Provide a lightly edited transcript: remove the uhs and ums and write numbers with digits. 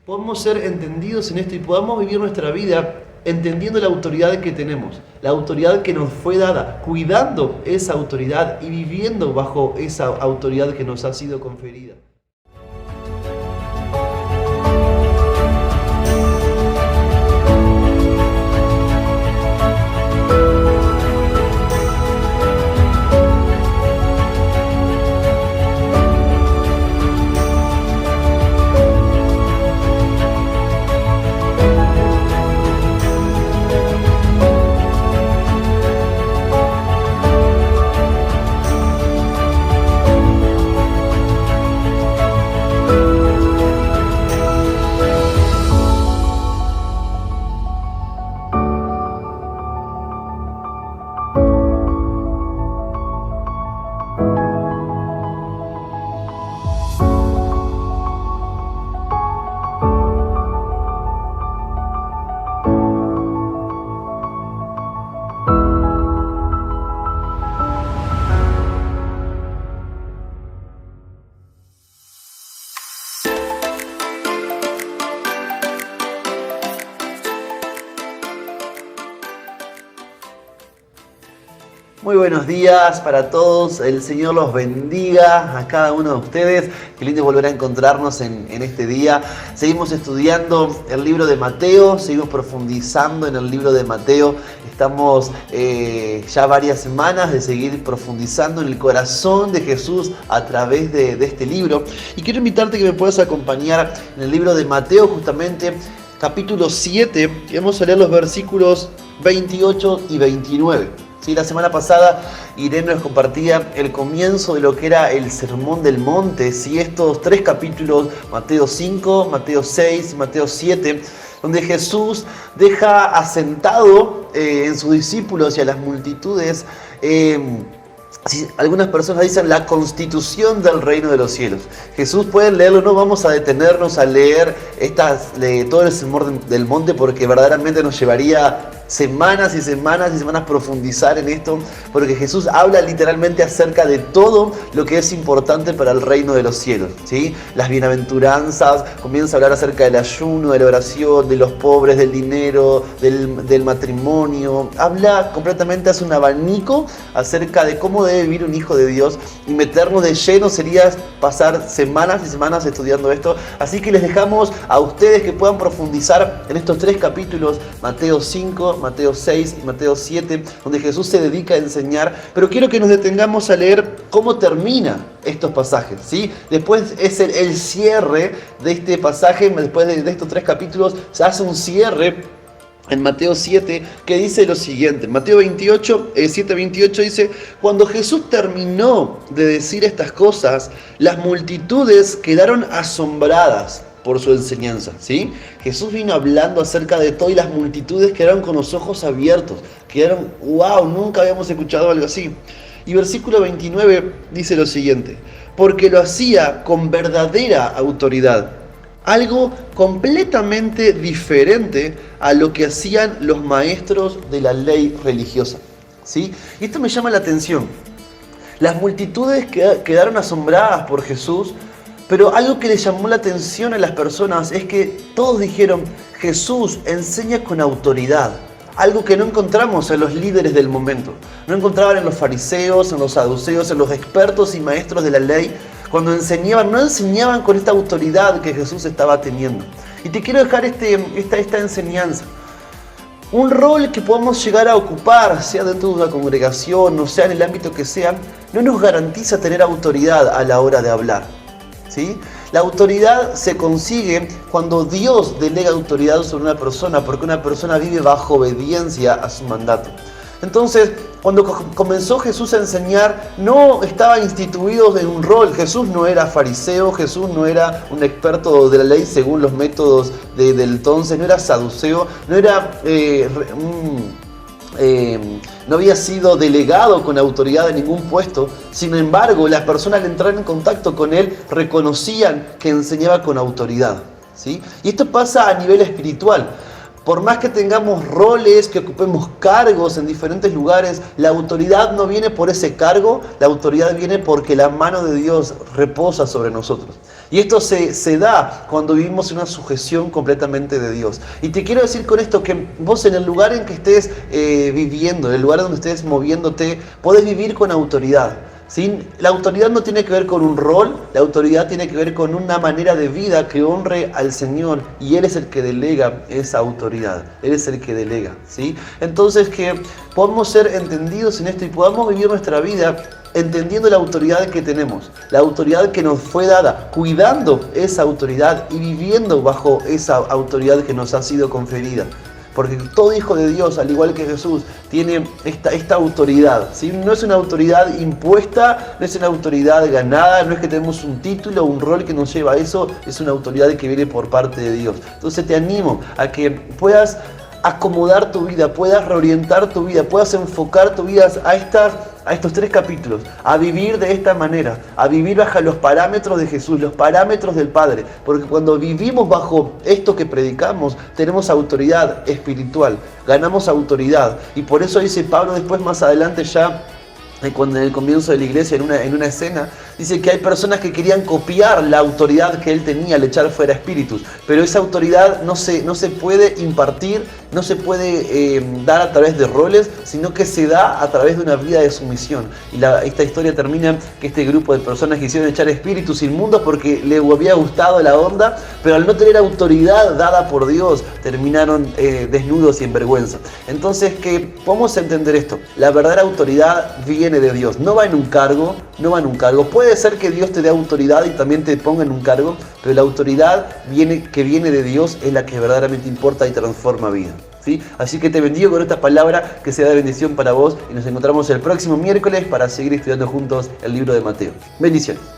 podamos ser entendidos en esto y podamos vivir nuestra vida entendiendo la autoridad que tenemos, la autoridad que nos fue dada, cuidando esa autoridad y viviendo bajo esa autoridad que nos ha sido conferida. Muy buenos días para todos, el Señor los bendiga a cada uno de ustedes. Qué lindo volver a encontrarnos en este día. Seguimos estudiando el libro de Mateo, seguimos profundizando en el libro de Mateo. Estamos ya varias semanas de seguir profundizando en el corazón de Jesús a través de este libro. Y quiero invitarte que me puedas acompañar en el libro de Mateo, justamente capítulo 7, y vamos a leer los versículos 28 y 29. Sí, la semana pasada Irene nos compartía el comienzo de lo que era el Sermón del Monte, ¿sí? Estos tres capítulos, Mateo 5, Mateo 6 y Mateo 7, donde Jesús deja asentado en sus discípulos y a las multitudes, algunas personas dicen la constitución del reino de los cielos. Jesús, pueden leerlo, no vamos a detenernos a leer todo el Sermón del Monte porque verdaderamente nos llevaría semanas y semanas y semanas profundizar en esto, porque Jesús habla literalmente acerca de todo lo que es importante para el reino de los cielos, ¿sí? Las bienaventuranzas, comienza a hablar acerca del ayuno, de la oración, de los pobres, del dinero, del matrimonio. Habla completamente, hace un abanico acerca de cómo debe vivir un hijo de Dios, y meternos de lleno sería pasar semanas y semanas estudiando esto. Así que les dejamos a ustedes que puedan profundizar en estos tres capítulos, Mateo 5, Mateo 6 y Mateo 7, donde Jesús se dedica a enseñar, pero quiero que nos detengamos a leer cómo termina estos pasajes, ¿sí? Después es el cierre de este pasaje, después de estos tres capítulos se hace un cierre en Mateo 7, que dice lo siguiente. Mateo 7:28 dice: cuando Jesús terminó de decir estas cosas, las multitudes quedaron asombradas por su enseñanza, ¿sí? Jesús vino hablando acerca de todo y las multitudes quedaron con los ojos abiertos, quedaron, wow, nunca habíamos escuchado algo así. Y versículo 29 dice lo siguiente: porque lo hacía con verdadera autoridad, algo completamente diferente a lo que hacían los maestros de la ley religiosa, ¿sí? Y esto me llama la atención. Las multitudes quedaron asombradas por Jesús, pero algo que le llamó la atención a las personas es que todos dijeron: Jesús enseña con autoridad. Algo que no encontramos en los líderes del momento. No encontraban en los fariseos, en los saduceos, en los expertos y maestros de la ley. Cuando enseñaban, no enseñaban con esta autoridad que Jesús estaba teniendo. Y te quiero dejar esta enseñanza. Un rol que podamos llegar a ocupar, sea dentro de una congregación, o sea en el ámbito que sea, no nos garantiza tener autoridad a la hora de hablar, ¿sí? La autoridad se consigue cuando Dios delega autoridad sobre una persona, porque una persona vive bajo obediencia a su mandato. Entonces, cuando comenzó Jesús a enseñar, no estaba instituido en un rol. Jesús no era fariseo, Jesús no era un experto de la ley según los métodos del entonces, no era saduceo, no era no había sido delegado con autoridad en ningún puesto. Sin embargo, las personas al entrar en contacto con él reconocían que enseñaba con autoridad, ¿sí? Y esto pasa a nivel espiritual. Por más que tengamos roles, que ocupemos cargos en diferentes lugares, la autoridad no viene por ese cargo, la autoridad viene porque la mano de Dios reposa sobre nosotros. Y esto se da cuando vivimos una sujeción completamente de Dios. Y te quiero decir con esto que vos en el lugar en que estés viviendo, en el lugar donde estés moviéndote, podés vivir con autoridad. ¿Sí? La autoridad no tiene que ver con un rol, la autoridad tiene que ver con una manera de vida que honre al Señor, y Él es el que delega esa autoridad, Él es el que delega, ¿sí? Entonces que podamos ser entendidos en esto y podamos vivir nuestra vida entendiendo la autoridad que tenemos, la autoridad que nos fue dada, cuidando esa autoridad y viviendo bajo esa autoridad que nos ha sido conferida. Porque todo hijo de Dios, al igual que Jesús, tiene esta autoridad, ¿sí? No es una autoridad impuesta, no es una autoridad ganada, no es que tenemos un título o un rol que nos lleva a eso, es una autoridad que viene por parte de Dios. Entonces te animo a que puedas acomodar tu vida, puedas reorientar tu vida, puedas enfocar tu vida a estos 3 capítulos, a vivir de esta manera, a vivir bajo los parámetros de Jesús, los parámetros del Padre, porque cuando vivimos bajo esto que predicamos, tenemos autoridad espiritual, ganamos autoridad, y por eso dice Pablo después más adelante ya, cuando en el comienzo de la iglesia, en una escena, dice que hay personas que querían copiar la autoridad que él tenía al echar fuera espíritus, pero esa autoridad no se puede impartir, no se puede dar a través de roles, sino que se da a través de una vida de sumisión. Y esta historia termina que este grupo de personas quisieron echar espíritus inmundos porque les había gustado la onda, pero al no tener autoridad dada por Dios, terminaron desnudos y en vergüenza. Entonces que podemos entender esto, la verdadera autoridad viene de Dios, no va en un cargo, puede ser que Dios te dé autoridad y también te ponga en un cargo, pero la autoridad que viene de Dios es la que verdaderamente importa y transforma vida, ¿sí? Así que te bendigo con esta palabra, que sea de bendición para vos, y nos encontramos el próximo miércoles para seguir estudiando juntos el libro de Mateo. Bendiciones.